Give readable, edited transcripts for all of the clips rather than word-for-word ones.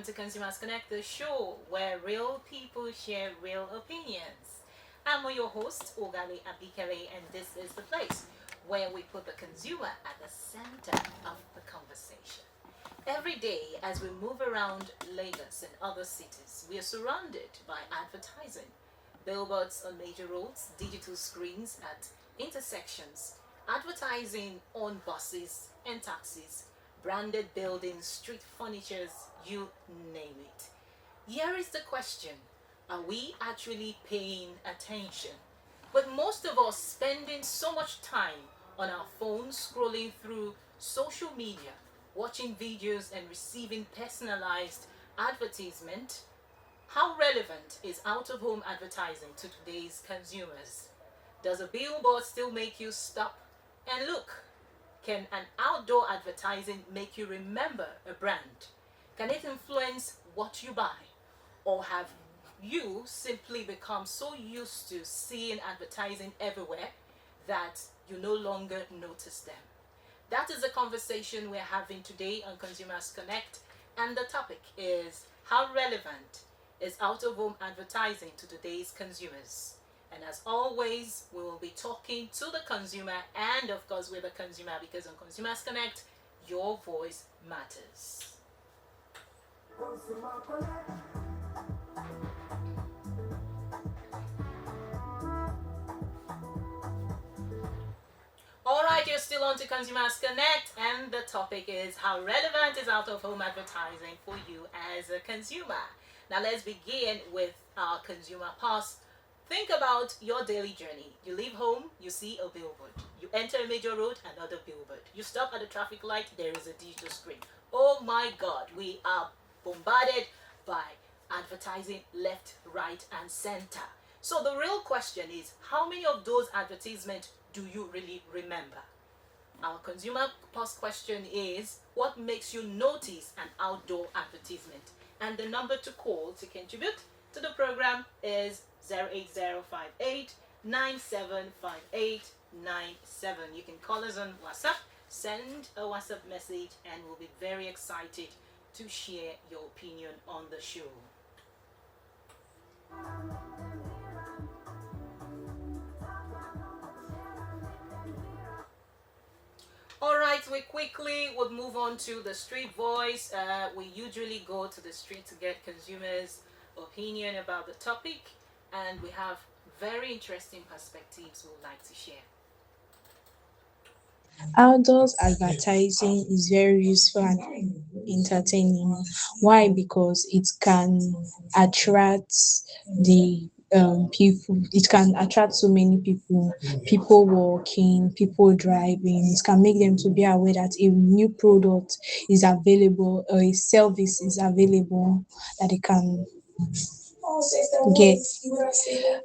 to Consumers Connect, the show where real people share real opinions. I'm your host, Ogali Abikele, and this is the place where we put the consumer at the center of the conversation. Every day, as we move around Lagos and other cities, we are surrounded by advertising. Billboards on major roads, digital screens at intersections, advertising on buses and taxis, branded buildings, street furnitures, you name it. Here is the question: are we actually paying attention? But most of us spending so much time on our phones scrolling through social media, watching videos and receiving personalized advertisement. How relevant is out of home advertising to today's consumers? Does a billboard still make you stop and look? Can an outdoor advertising make you remember a brand? Can it influence what you buy? Or have you simply become so used to seeing advertising everywhere that you no longer notice them? That is the conversation we're having today on Consumers Connect, and the topic is: how relevant is out-of-home advertising to today's consumers? And as always, we will be talking to the consumer and, of course, with the consumer, because on Consumers Connect, your voice matters. All right, you're still on to Consumers Connect, and the topic is: how relevant is out-of-home advertising for you as a consumer? Now, let's begin with our consumer pulse. Think about your daily journey. You leave home, you see a billboard. You enter a major road, another billboard. You stop at a traffic light, there is a digital screen. Oh my God, we are bombarded by advertising left, right, and center. So the real question is, how many of those advertisements do you really remember? Our consumer post question is: what makes you notice an outdoor advertisement? And the number to call to contribute to the program is 08058 975897. You can call us on WhatsApp, send a WhatsApp message, and we'll be very excited to share your opinion on the show. All right, we quickly would move on to the street voice. We usually go to the street to get consumers' opinion about the topic, and we have very interesting perspectives we would like to share. Outdoors advertising is very useful and entertaining. Why? Because it can attract the people. It can attract so many people. People walking, people driving. It can make them to be aware that a new product is available or a service is available that they can get.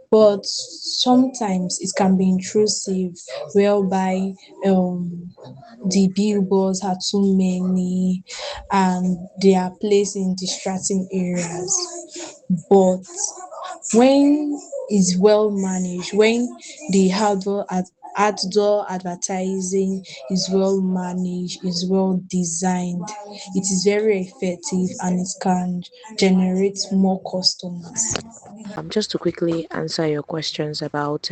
But sometimes it can be intrusive, whereby the billboards are too many and they are placed in distracting areas. But when it's well managed, when the outdoor advertising is well managed, is well designed, it is very effective and it can generate more customers. Just to quickly answer your questions about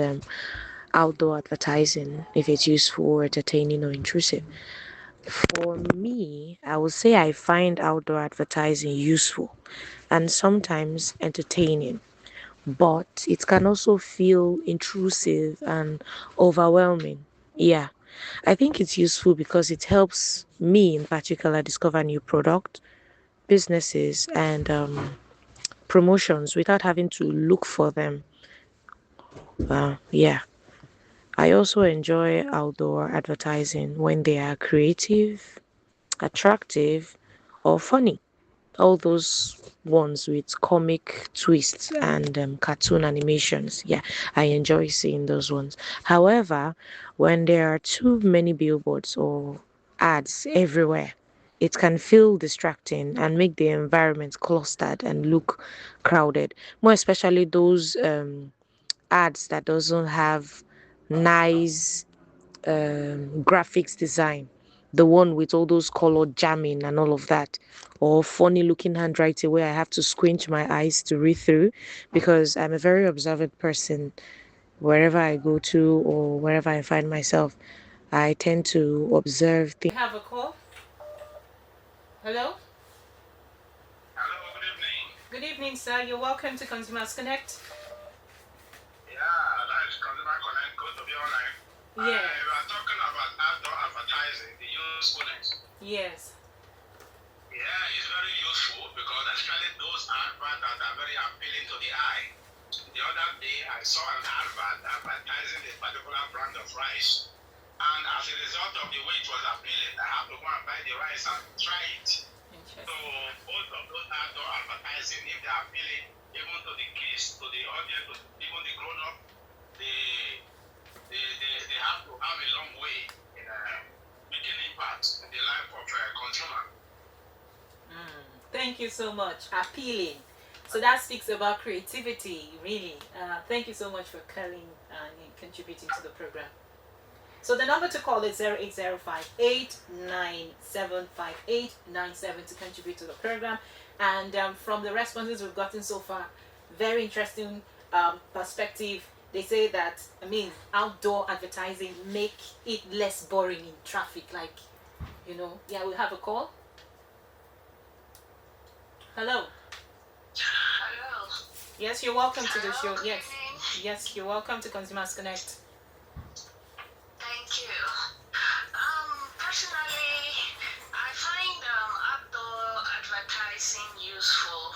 outdoor advertising, if it's useful or entertaining or intrusive. For me, I would say I find outdoor advertising useful and sometimes entertaining, but it can also feel intrusive and overwhelming. Yeah, I think it's useful because it helps me in particular discover new product, businesses, and promotions without having to look for them. Yeah. I also enjoy outdoor advertising when they are creative, attractive, or funny. All those ones with comic twists and cartoon animations. Yeah, I enjoy seeing those ones. However, when there are too many billboards or ads everywhere, it can feel distracting and make the environment clustered and look crowded. More especially those ads that doesn't have nice graphics design. the one with all those colored jamming and all of that, or funny looking handwriting where I have to squinch my eyes to read through, because I'm a very observant person. Wherever I go to or wherever I find myself, I tend to observe things. We have a call. Hello? Hello, good evening. Good evening, sir. You're welcome to Consumers Connect. Yeah, that is Consumer Connect. Good to be online. Yeah. We are talking about outdoor advertising, the usefulness. Yes. Yeah, it's very useful because especially those adverts that are very appealing to the eye. The other day, I saw an advert advertising a particular brand of rice. And as a result of the way it was appealing, I have to go and buy the rice and try it. So both of those outdoor advertising, if they are appealing even to the kids, to the audience, to even the grown-up, they have to have a long way in making impact in the life of a consumer. Thank you so much. Appealing. So that speaks about creativity, really. Thank you so much for calling and contributing to the program. So the number to call is 08058975897 to contribute to the program. And from the responses we've gotten so far, very interesting perspective. They say that, outdoor advertising make it less boring in traffic. Like, yeah, we have a call. Hello. Hello. Yes, you're welcome to the show. Good Yes. evening. Yes, you're welcome to Consumers Connect. Thank you. Personally, I find outdoor advertising useful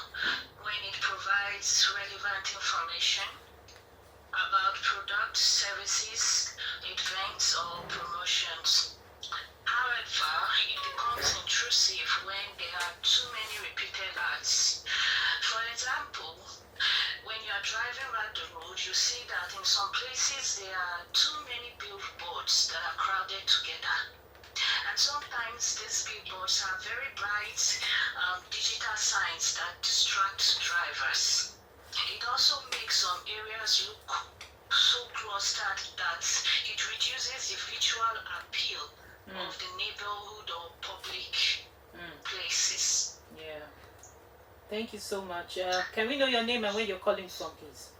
when it provides relevant information about products, services, events, or promotions. However, it becomes intrusive when there are too many repeated ads. For example, when you are driving around the road, you see that in some places there are too many billboards that are crowded together. And sometimes these billboards have very bright digital signs that distract drivers. It also makes some areas look so clustered that it reduces the visual appeal of the neighborhood or public places. Yeah. Thank you so much. Can we know your name and where you're calling from, please?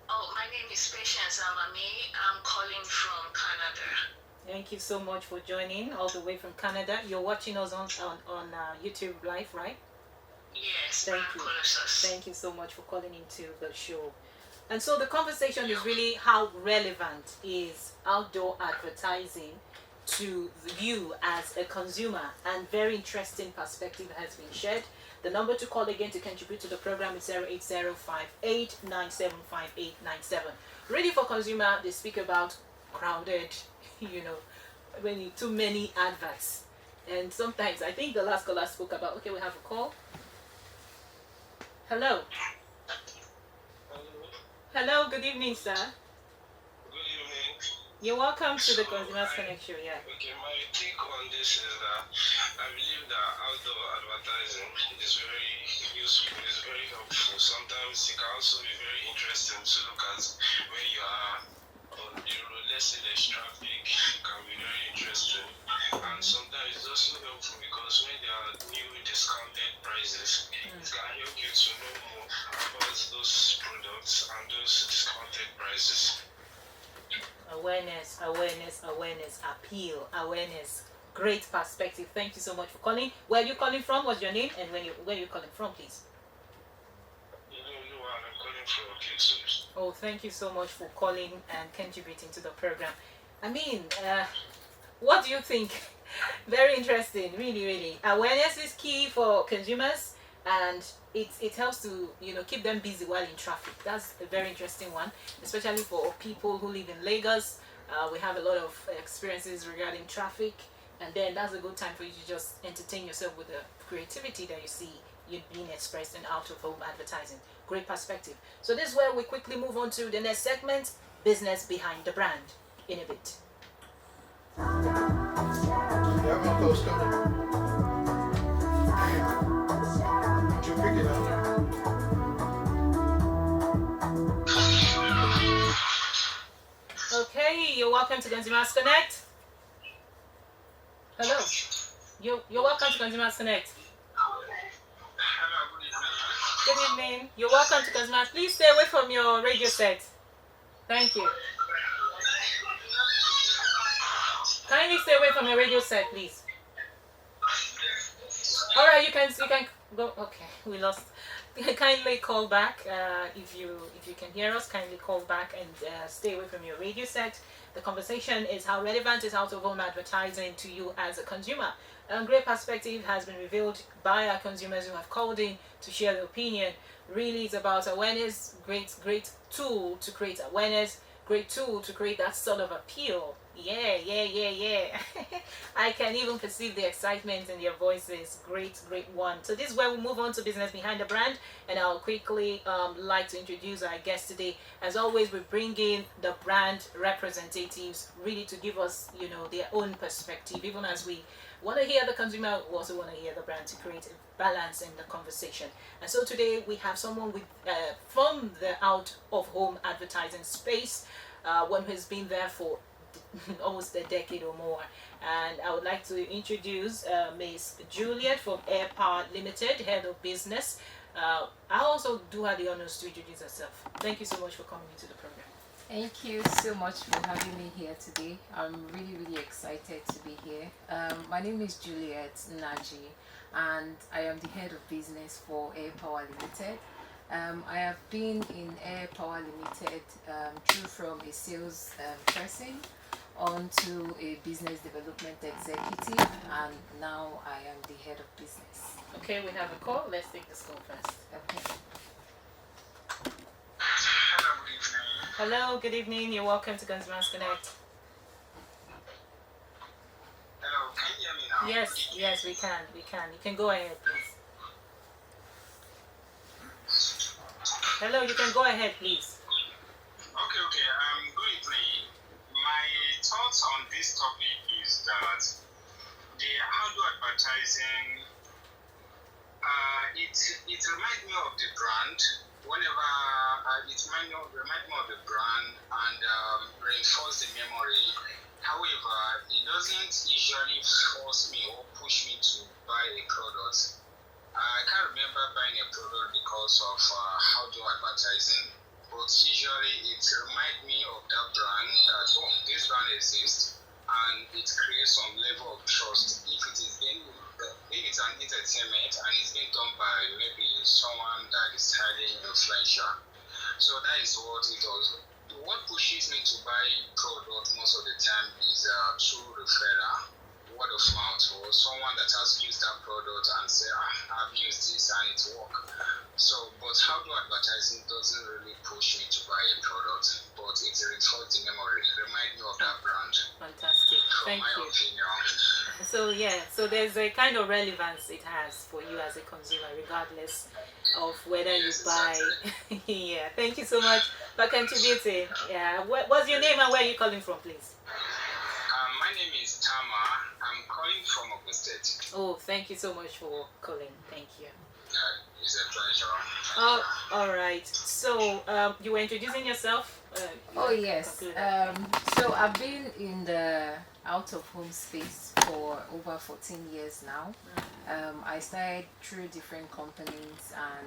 Oh, my name is Patience Amami. I'm calling from Canada. Thank you so much for joining all the way from Canada. You're watching us on YouTube Live, right? Yes, Thank you. Miraculous. Thank you so much for calling into the show. And so the conversation is really how relevant is outdoor advertising to you as a consumer, and very interesting perspective has been shared. The number to call again to contribute to the program is 08058975897. Really, for consumer, they speak about crowded, when you too many adverts. And sometimes, I think the last caller spoke about, okay, we have a call. Hello. Hello, good evening, sir. Good evening. You're welcome to the Consumers Connect show, yeah. Okay, my take on this is that I believe that outdoor advertising is very useful, is very helpful. Sometimes it can also be very interesting to look at where you are on the road. Let's say there's traffic, it can be very interesting. And sometimes it's also helpful because when there are new discounted prices, it can help you to know more about those products and those discounted prices. Awareness, appeal, awareness. Great perspective. Thank you so much for calling. Where are you calling from? What's your name? And where are you calling from, please? I'm calling from Kitsu. Oh, thank you so much for calling and contributing to the program. What do you think? Very interesting, really, really. Awareness is key for consumers, and it helps to keep them busy while in traffic. That's a very interesting one, especially for people who live in Lagos. We have a lot of experiences regarding traffic, and then that's a good time for you to just entertain yourself with the creativity that you see being expressed in out-of-home advertising. Great perspective. So this is where we quickly move on to the next segment, business behind the brand, in a bit. Yeah, my thoughts coming. Did you pick it up? Okay, you're welcome to Consumers Connect. Hello. You're welcome to Consumers Connect. Hello, good evening. Good evening. You're welcome to Consumers. Please stay away from your radio set. Thank you. Kindly stay away from your radio set, please. All right, you can go. Okay, we lost. Kindly call back if you can hear us. Kindly call back and stay away from your radio set. The conversation is how relevant is out-of-home advertising to you as a consumer. A great perspective has been revealed by our consumers who have called in to share their opinion. Really, it's about awareness. Great tool to create awareness. Great tool to create that sort of appeal. Yeah. I can even perceive the excitement in their voices. Great one. So this is where we move on to business behind the brand, and I'll quickly like to introduce our guest today. As always, we bring in the brand representatives really to give us, their own perspective. Even as we want to hear the consumer, we also want to hear the brand to create a balance in the conversation. And so today we have someone with from the out of home advertising space, one who's been there for almost a decade or more. And I would like to introduce Ms. Juliet from Airpower Limited, Head of Business. I also do have the honors to introduce herself. Thank you so much for coming into the program. Thank you so much for having me here today. I'm really excited to be here. My name is Juliet Nnaji, and I am the head of business for Airpower Limited. I have been in Airpower Limited through from a sales person onto a business development executive, and now I am the head of business. Okay, we have a call. Let's take this call first. Okay. Hello, good evening. Hello, good evening. You're welcome to Consumers Connect. Hello, can you hear me now? Yes, we can. You can go ahead, please. Hello, you can go ahead, please. Okay. Good evening. My thoughts on this topic is that the outdoor advertising, it reminds me of the brand. Whenever it remind me of the brand and reinforce the memory. However, it doesn't usually force me or push me to buy a product. I can't remember buying a product because of outdoor advertising, but usually it reminds me of that brand that this brand exists and it creates some level of trust if it's an entertainment and it's being done by maybe someone that is highly influential. So that is what it does. What pushes me to buy product most of the time is through referral, word of mouth, or someone that has used that product and say, I've used this and it works. So, but outdoor advertising doesn't really push me to buy a product, but it reinforces the memory, remind me of that brand. Fantastic. From Thank my you. opinion. So there's a kind of relevance it has for you as a consumer, regardless of whether you buy. Yeah. Thank you so much for contributing. Yeah. What's your name and where are you calling from, please? My name is Tama. I'm calling from Ogun State. Oh, thank you so much for calling. Thank you. It's a pleasure. Oh, all right. So you were introducing yourself. Oh yes. Conclude. So I've been in the out of home space for over 14 years now. I started through different companies, and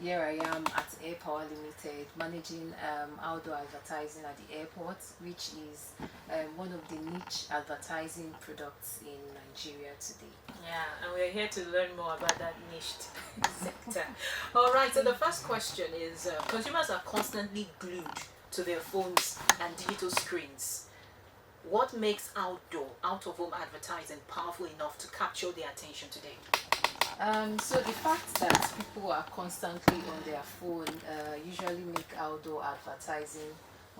here I am at Airpower Limited, managing outdoor advertising at the airport, which is one of the niche advertising products in Nigeria today. Yeah, and we're here to learn more about that niche sector. All right, so the first question is consumers are constantly glued to their phones and digital screens. What makes out of home advertising powerful enough to capture their attention today? So the fact that people are constantly on their phone usually make outdoor advertising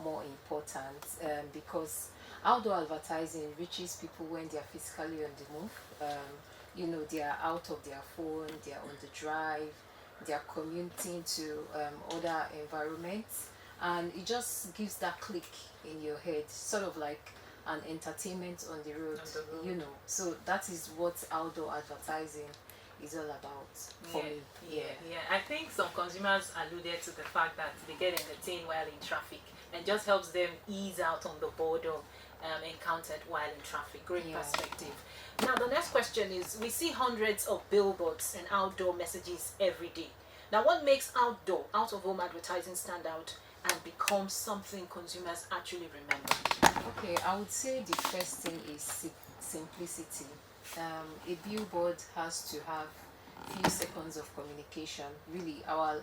more important, because outdoor advertising reaches people when they are physically on the move. They are out of their phone, they are on the drive, they are commuting to other environments, and it just gives that click in your head, sort of like an entertainment on the road. So that is what outdoor advertising is all about for me. Yeah. I think some consumers alluded to the fact that they get entertained while in traffic and just helps them ease out on the boredom encountered while in traffic. Great Yeah. perspective. Now, the next question is, we see hundreds of billboards and outdoor messages every day. Now, what makes outdoor, out of home advertising stand out and become something consumers actually remember? Okay, I would say the first thing is simplicity. A billboard has to have few seconds of communication. Really, our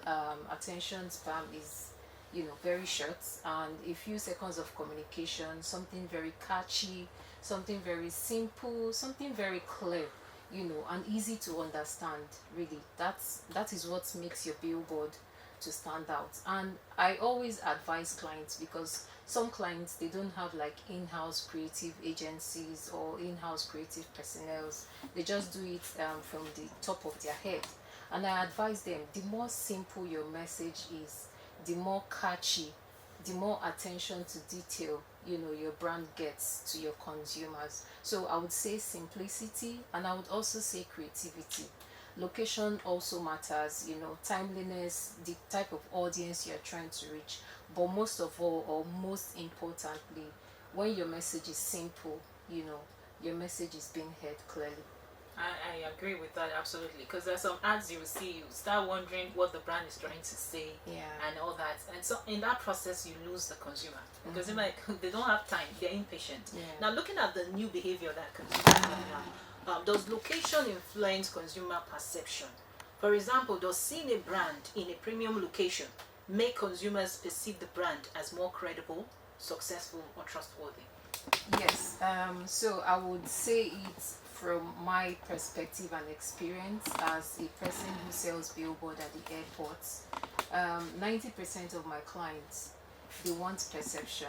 attention span is, very short, and a few seconds of communication, something very catchy, something very simple, something very clear, and easy to understand. Really, that is what makes your billboard to stand out. And I always advise clients, because some clients, they don't have like in-house creative agencies or in-house creative personnel. They just do it from the top of their head. And I advise them, the more simple your message is, the more catchy, the more attention to detail, your brand gets to your consumers. So I would say simplicity, and I would also say creativity. Location also matters, timeliness, the type of audience you're trying to reach. But most of all, or most importantly, when your message is simple, your message is being heard clearly. I agree with that absolutely, because there's some ads you will see, you start wondering what the brand is trying to say, Yeah. and all that, and so in that process you lose the consumer, because they don't have time, they're impatient. Yeah. Now, looking at the new behavior that consumers have now, does location influence consumer perception? For example, does seeing a brand in a premium location make consumers perceive the brand as more credible, successful, or trustworthy? Yes, so I would say it from my perspective and experience as a person who sells billboard at the airports. 90% of my clients, they want perception.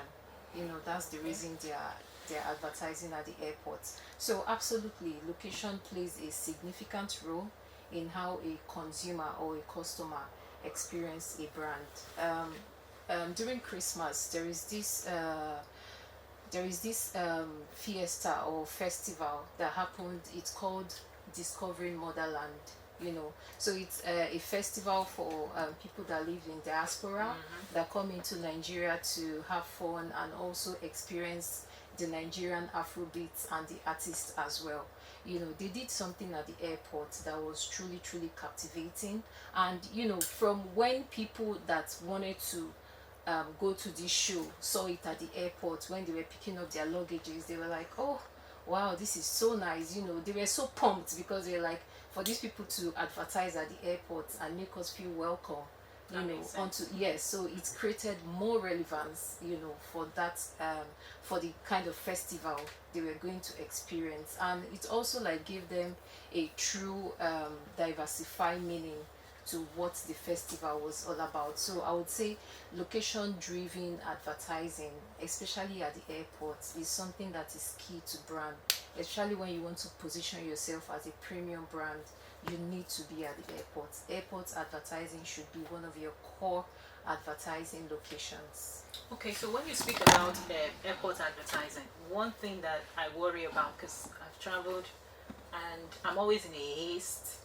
That's the reason they're advertising at the airports. So absolutely, location plays a significant role in how a consumer or a customer experience a brand. During Christmas, there is this fiesta or festival that happened. It's called Discovering Motherland. So it's a festival for people that live in diaspora, that come into Nigeria to have fun and also experience the Nigerian Afrobeats and the artists as well. They did something at the airport that was truly, truly captivating. And from when people that wanted to go to this show saw it at the airport, when they were picking up their luggages, they were like, oh wow, this is so nice. They were so pumped, because they're like, for these people to advertise at the airport and make us feel welcome, That makes sense. yes, so it's created more relevance, for that, for the kind of festival they were going to experience. And it also like gave them a true diversified meaning to what the festival was all about. So I would say location driven advertising, especially at the airports, is something that is key to brand, especially when you want to position yourself as a premium brand. You need to be at the airports. Airports advertising should be one of your core advertising locations. Okay, so when you speak about airport advertising, one thing that I worry about, because I've traveled and I'm always in a haste,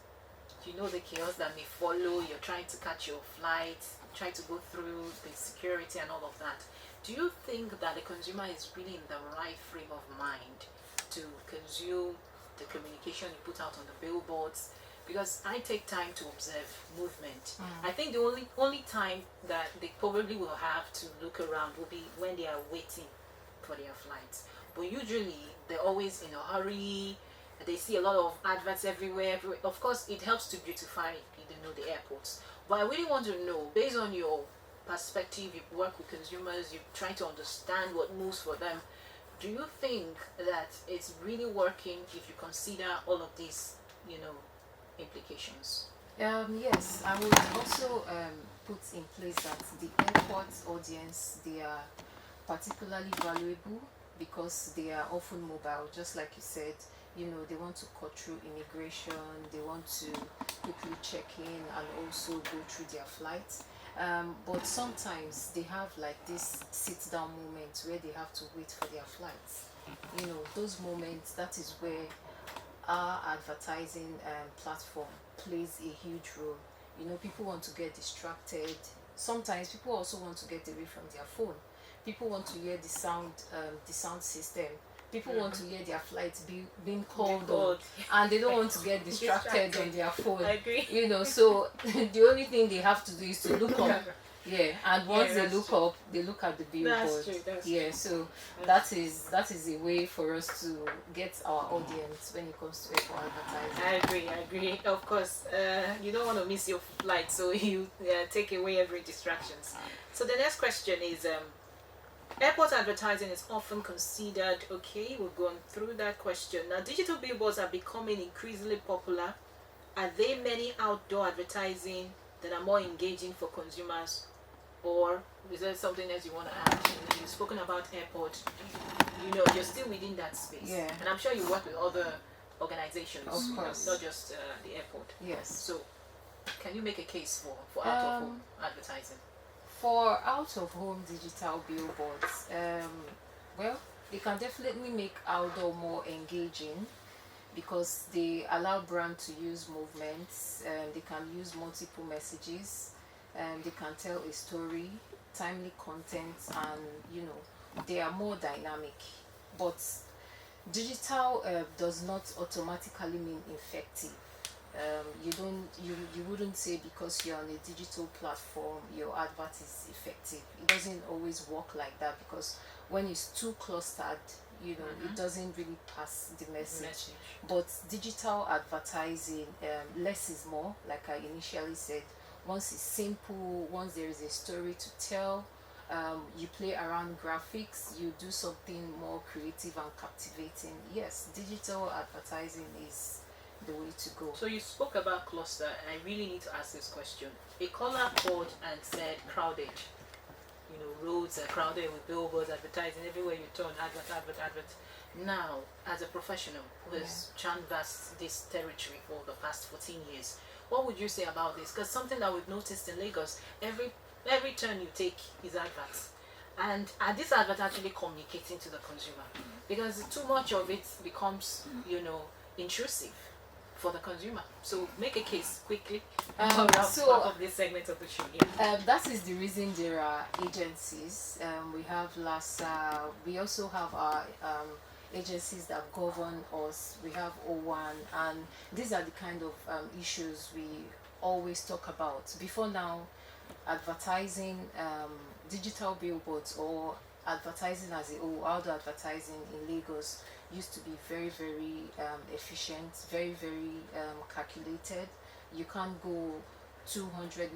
the chaos that may follow, you're trying to catch your flight, trying to go through the security and all of that. Do you think that the consumer is really in the right frame of mind to consume the communication you put out on the billboards? Because I take time to observe movement. I think the only time that they probably will have to look around will be when they are waiting for their flights. But usually they're always in a hurry. They see a lot of adverts everywhere. Of course, it helps to beautify, the airports. But I really want to know, based on your perspective, you work with consumers, you try to understand what moves for them. Do you think that it's really working if you consider all of these, implications? Yes, I would also put in place that the airport audience, they are particularly valuable because they are often mobile, just like you said. They want to cut through immigration, they want to quickly check in and also go through their flights. But sometimes they have like this sit down moment where they have to wait for their flights. Those moments, that is where our advertising platform plays a huge role. People want to get distracted. Sometimes people also want to get away from their phone. people want to hear the sound system. People want to hear their flights being called on, and they don't want to get distracted on their phone. I agree. So the only thing they have to do is to look up. Yeah, and once they that's look true. up, they look at the billboard. That's Yeah, so that is a way for us to get our audience when it comes to airport advertising. I agree. Of course, you don't want to miss your flight, so you take away every distractions. So the next question is, airport advertising is often considered, okay, we've gone through that question. Now, digital billboards are becoming increasingly popular. Are there many outdoor advertising that are more engaging for consumers? Or is there something else you want to add? You've spoken about airport. You're still within that space. Yeah. And I'm sure you work with other organizations. Of course. Not just the airport. Yes. So, can you make a case for out-of-home advertising? For out-of-home digital billboards, well, they can definitely make outdoor more engaging because they allow brand to use movements, they can use multiple messages, they can tell a story, timely content, and they are more dynamic. But digital does not automatically mean effective. You wouldn't say because you're on a digital platform your advert is effective. It doesn't always work like that, because when it's too clustered, it doesn't really pass the message. But digital advertising, less is more, like I initially said. Once it's simple, once there is a story to tell, you play around graphics, you do something more creative and captivating. Yes, digital advertising is the way to go. So you spoke about cluster, and I really need to ask this question. A caller called and said crowded. Roads are crowded with billboards advertising everywhere you turn, advert. Now, as a professional who has canvassed this territory for the past 14 years, what would you say about this? Because something that we've noticed in Lagos, every turn you take is adverts. And are these adverts actually communicating to the consumer? Because too much of it becomes, intrusive for the consumer. So make a case quickly. Wrap up this segment of the show. That is the reason there are agencies. We have LASA. We also have our agencies that govern us. We have O1, and these are the kind of issues we always talk about. Before now, advertising, digital billboards or advertising as a whole, outdoor advertising in Lagos used to be very, very efficient, very, very calculated. You can't go 200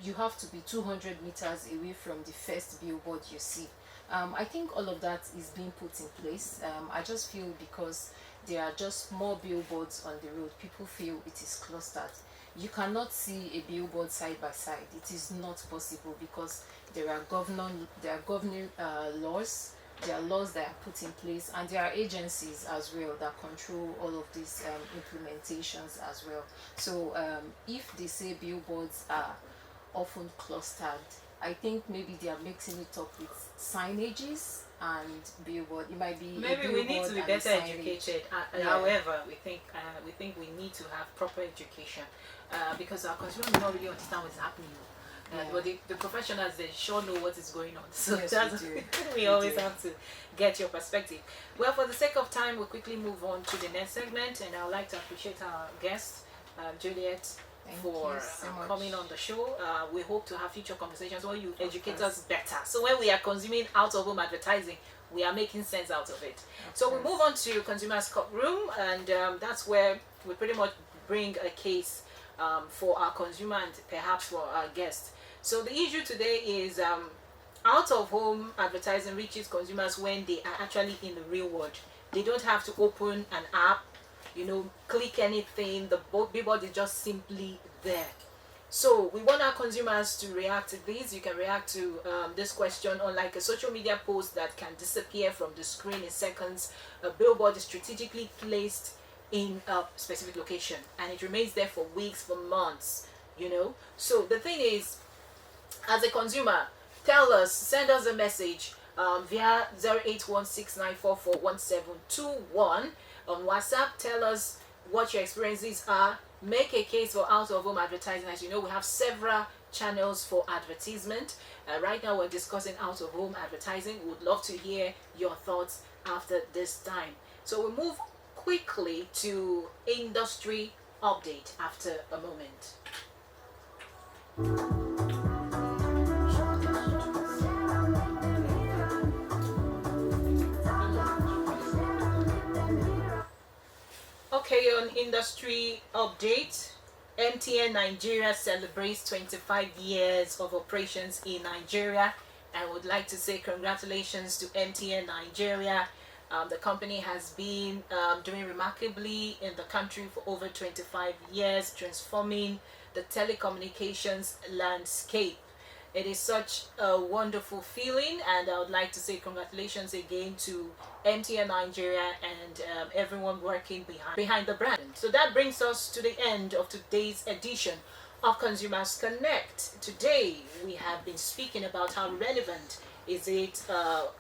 you have to be 200 meters away from the first billboard you see. I think all of that is being put in place. I just feel because there are just more billboards on the road, people feel it is clustered. You cannot see a billboard side by side. It is not possible because there are governing laws. There are laws that are put in place, and there are agencies as well that control all of these implementations as well. So if they say billboards are often clustered, I think maybe they are mixing it up with signages and billboard. It might be maybe we need to be better educated. However, we think we need to have proper education because our consumers do not really understand what's happening. But the professionals, they sure know what is going on. So yes, that's we always have to get your perspective. Well, for the sake of time, we'll quickly move on to the next segment, and I would like to appreciate our guest, Juliet, for coming on the show. We hope to have future conversations where you educate us better. So when we are consuming out-of-home advertising, we are making sense out of it. So we move on to Consumers Courtroom, and that's where we pretty much bring a case for our consumer and perhaps for our guest. So the issue today is out-of-home advertising reaches consumers when they are actually in the real world. They don't have to open an app, click anything. The billboard is just simply there. So we want our consumers to react to this. You can react to this question. Unlike a social media post that can disappear from the screen in seconds, a billboard is strategically placed in a specific location and it remains there for weeks, for months. So the thing is, as a consumer, tell us, send us a message via 0816944171 on WhatsApp. Tell us what your experiences are. Make a case for out-of-home advertising. As you know, we have several channels for advertisement. Right now we're discussing out of home advertising. We would love to hear your thoughts after this time. So we move quickly to industry update after a moment. Okay, on industry update, MTN Nigeria celebrates 25 years of operations in Nigeria. I would like to say congratulations to MTN Nigeria. The company has been doing remarkably in the country for over 25 years, transforming the telecommunications landscape. It is such a wonderful feeling, and I would like to say congratulations again to MTN Nigeria and everyone working behind the brand. So that brings us to the end of today's edition of Consumers Connect. Today we have been speaking about how relevant is it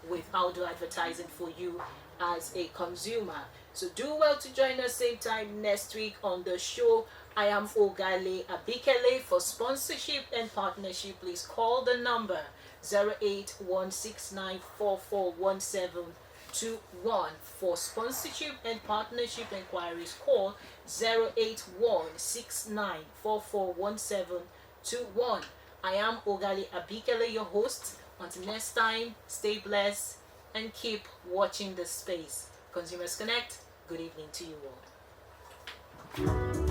with outdoor advertising for you as a consumer. So do well to join us same time next week on the show. I am Ogale Abikele. For sponsorship and partnership, please call the number 08169441721. For sponsorship and partnership inquiries, call 08169441721. I am Ogale Abikele, your host. Until next time, stay blessed and keep watching the space. Consumers Connect, good evening to you all.